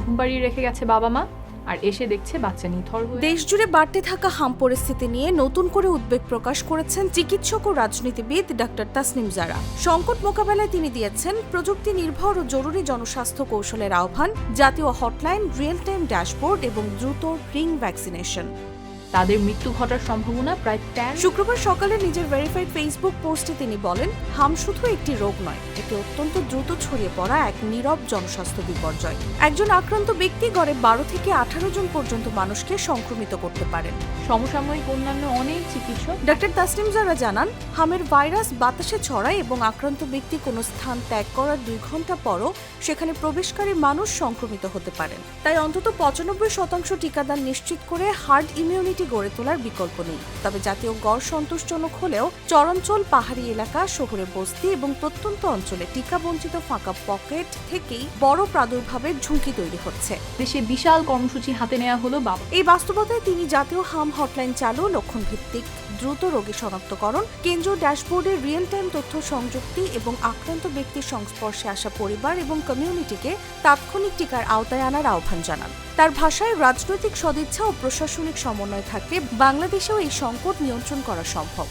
ঘুম পাড়িয়ে রেখে গেছে বাবা মা, আর এসে দেখছে বাচ্চা নিথর হয়ে। দেশজুড়ে বাড়তে থাকা হাম পরিস্থিতি নিয়ে নতুন করে উদ্বেগ প্রকাশ করেছেন চিকিৎসক ও রাজনীতিবিদ ডাক্তার তাসনিম জারা। সংকট মোকাবেলায় তিনি দিয়েছেন প্রযুক্তি নির্ভর ও জরুরি জনস্বাস্থ্য কৌশলের আহ্বান, জাতীয় হটলাইন, রিয়েল টাইম ড্যাশবোর্ড এবং দ্রুত রিং ভ্যাকসিনেশন। তাদের মৃত্যু ঘটার সম্ভাবনা প্রায় 10। শুক্রবার সকালে নিজের ভেরিফাইড ফেসবুক পোস্টে তিনি বলেন, হাম শুধু একটি রোগ নয়, এটি অত্যন্ত দ্রুত ছড়িয়ে পড়া এক নীরব জনস্বাস্থ্য বিপর্যয়। একজন আক্রান্ত ব্যক্তি গড়ে 12 থেকে 18 জন পর্যন্ত মানুষকে সংক্রমিত করতে পারেন। সমসাময়িক অন্যান্য অনেক চিকিৎসক ডাক্তার তাসনিম জারা জানান, হামের ভাইরাস বাতাসে ছড়ায় এবং আক্রান্ত ব্যক্তি কোনো স্থান ত্যাগ করার 2 ঘন্টা পরও সেখানে প্রবেশকারী মানুষ সংক্রমিত হতে পারেন। তাই অন্তত 95% টিকাদান নিশ্চিত করে হার্ড ইমিউনিটি গড়ে তোলার বিকল্প নেই। তবে জাতীয় গড় সন্তোষজনক হলেও চরাঞ্চল, পাহাড়ি এলাকা, শহুরে বস্তি এবং প্রত্যন্ত অঞ্চলে টিকা বঞ্চিত ফাঁকা পকেট থেকেই বড় প্রাদুর্ভাবের ঝুঁকি তৈরি হচ্ছে। দেশে বিশাল কর্মসূচি হাতে নেওয়া হলো বাবা। এই বাস্তবতায় তিনি জাতীয় হাম হটলাইন চালু, লক্ষণ ভিত্তিক দ্রুত রোগী শনাক্তকরণ, কেন্দ্রীয় ড্যাশবোর্ডে রিয়েল টাইম তথ্য সংযুক্তি এবং আক্রান্ত ব্যক্তির সংস্পর্শে আসা পরিবার এবং কমিউনিটিকে তাৎক্ষণিক টিকার আওতায় আনার আহ্বান জানান। তার ভাষায়, রাজনৈতিক সদিচ্ছা ও প্রশাসনিক সমন্বয় থাকলে বাংলাদেশেও এই সংকট নিয়ন্ত্রণ করা সম্ভব।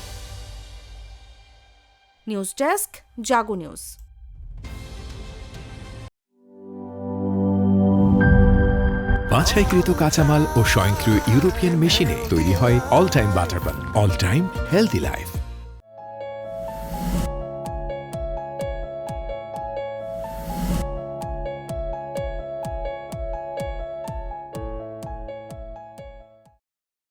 News desk, Jago news. বাছাইকৃত কাঁচামাল ও স্বয়ংক্রিয় ইউরোপিয়ান মেশিনে তৈরি হয় all time butter bun, all time healthy life.